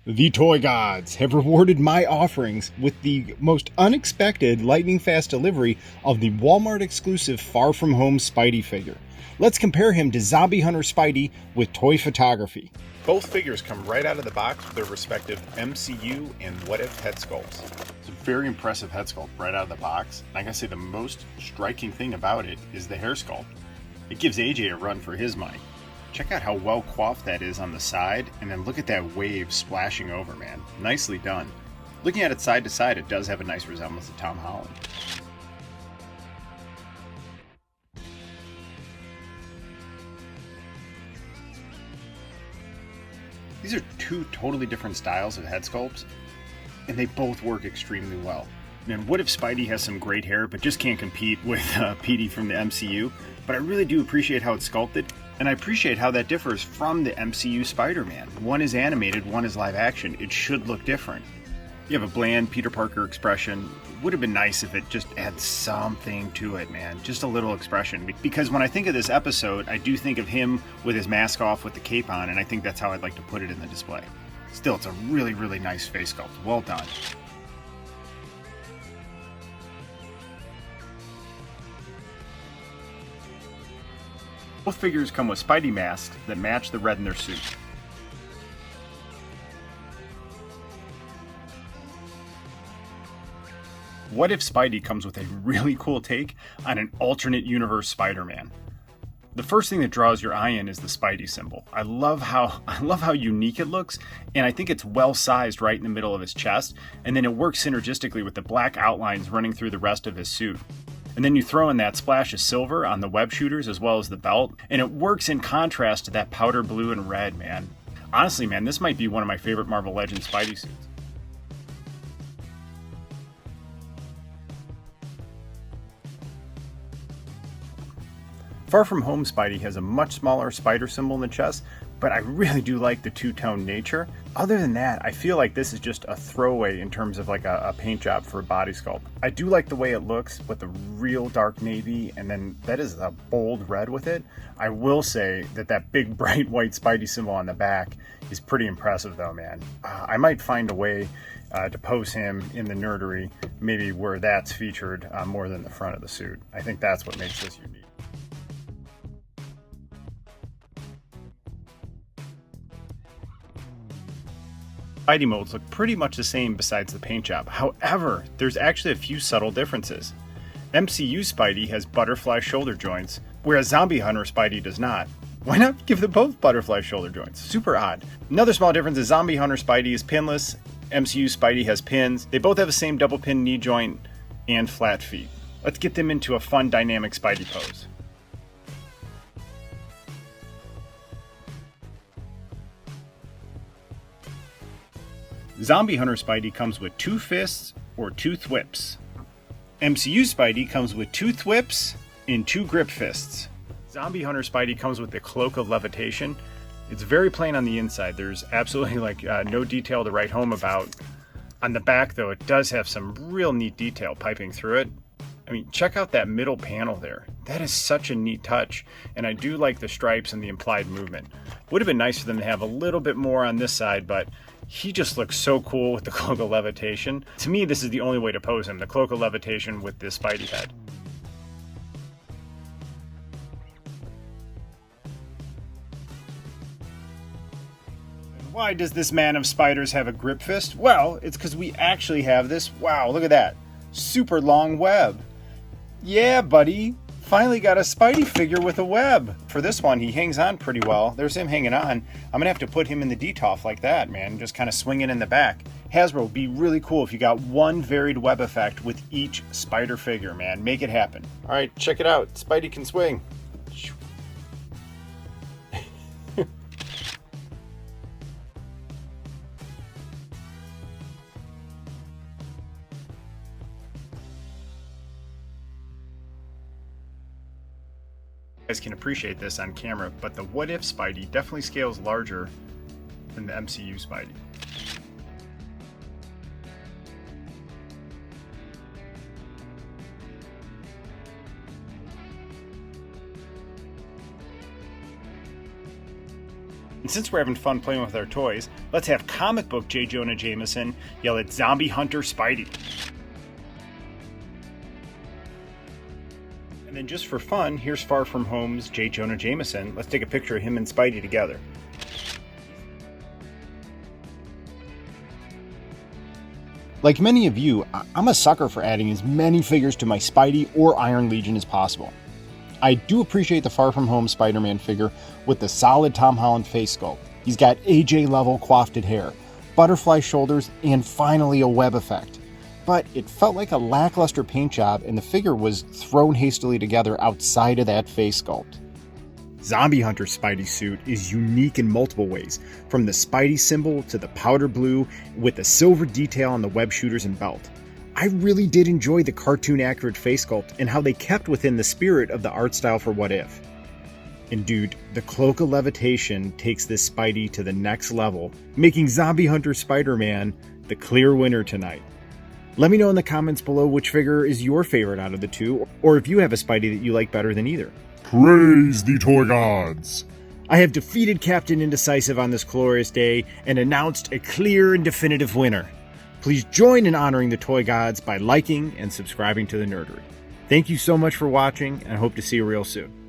The toy gods have rewarded my offerings with the most unexpected lightning-fast delivery of the Walmart-exclusive Far From Home Spidey figure. Let's compare him to Zombie Hunter Spidey with toy photography. Both figures come right out of the box with their respective MCU and What If head sculpts. It's a very impressive head sculpt right out of the box. And I gotta say, the most striking thing about it is the hair sculpt. It gives AJ a run for his money. Check out how well coiffed that is on the side, and then look at that wave splashing over, man. Nicely done. Looking at it side to side, it does have a nice resemblance to Tom Holland. These are two totally different styles of head sculpts, and they both work extremely well. And What If Spidey has some great hair, but just can't compete with Petey from the MCU, but I really do appreciate how it's sculpted, and I appreciate how that differs from the MCU Spider-Man. One is animated, one is live action. It should look different. You have a bland Peter Parker expression. It would have been nice if it just had something to it, man. Just a little expression. Because when I think of this episode, I do think of him with his mask off with the cape on, and I think that's how I'd like to put it in the display. Still, it's a really, really nice face sculpt. Well done. Both figures come with Spidey masks that match the red in their suit. What If Spidey comes with a really cool take on an alternate universe Spider-Man. The first thing that draws your eye in is the Spidey symbol. I love how unique it looks, and I think it's well sized right in the middle of his chest, and then it works synergistically with the black outlines running through the rest of his suit. And then you throw in that splash of silver on the web shooters as well as the belt, and it works in contrast to that powder blue and red, man. Honestly, man, this might be one of my favorite Marvel Legends Spidey suits. Far From Home Spidey has a much smaller spider symbol in the chest, but I really do like the two-tone nature. Other than that, I feel like this is just a throwaway in terms of like a paint job for a body sculpt. I do like the way it looks with the real dark navy, and then that is a bold red with it. I will say that big bright white Spidey symbol on the back is pretty impressive though, man. I might find a way to pose him in the Nerdery, maybe where that's featured more than the front of the suit. I think that's what makes this unique. Spidey molds look pretty much the same besides the paint job. However, there's actually a few subtle differences. MCU Spidey has butterfly shoulder joints, whereas Zombie Hunter Spidey does not. Why not give them both butterfly shoulder joints? Super odd. Another small difference is Zombie Hunter Spidey is pinless, MCU Spidey has pins. They both have the same double pin knee joint and flat feet. Let's get them into a fun dynamic Spidey pose. Zombie Hunter Spidey comes with 2 fists or 2 thwips. MCU Spidey comes with 2 thwips and 2 grip fists. Zombie Hunter Spidey comes with the Cloak of Levitation. It's very plain on the inside. There's absolutely no detail to write home about. On the back though, it does have some real neat detail piping through it. I mean, check out that middle panel there. That is such a neat touch, and I do like the stripes and the implied movement. Would have been nice for them to have a little bit more on this side, but he just looks so cool with the Cloak of Levitation. To me, this is the only way to pose him, the Cloak of Levitation with the Spidey head. And why does this man of spiders have a grip fist? Well, it's because we actually have this, wow, look at that, super long web. Yeah, buddy. Finally got a Spidey figure with a web. For this one, he hangs on pretty well. There's him hanging on. I'm gonna have to put him in the DTOF like that, man. Just kind of swinging in the back. Hasbro, would be really cool if you got one varied web effect with each spider figure, man. Make it happen. All right, check it out. Spidey can swing. Guys can appreciate this on camera, but the What If Spidey definitely scales larger than the MCU Spidey. since we're having fun playing with our toys, let's have comic book J. Jonah Jameson yell at Zombie Hunter Spidey. And then just for fun, here's Far From Home's J. Jonah Jameson. Let's take a picture of him and Spidey together. Like many of you, I'm a sucker for adding as many figures to my Spidey or Iron Legion as possible. I do appreciate the Far From Home Spider-Man figure with the solid Tom Holland face sculpt. He's got AJ-level coiffed hair, butterfly shoulders, and finally a web effect. But it felt like a lackluster paint job, and the figure was thrown hastily together outside of that face sculpt. Zombie Hunter Spidey suit is unique in multiple ways, from the Spidey symbol to the powder blue with the silver detail on the web shooters and belt. I really did enjoy the cartoon accurate face sculpt and how they kept within the spirit of the art style for What If. And dude, the Cloak of Levitation takes this Spidey to the next level, making Zombie Hunter Spider-Man the clear winner tonight. Let me know in the comments below which figure is your favorite out of the two, or if you have a Spidey that you like better than either. Praise the toy gods! I have defeated Captain Indecisive on this glorious day and announced a clear and definitive winner. Please join in honoring the toy gods by liking and subscribing to the Nerdery. Thank you so much for watching, and I hope to see you real soon.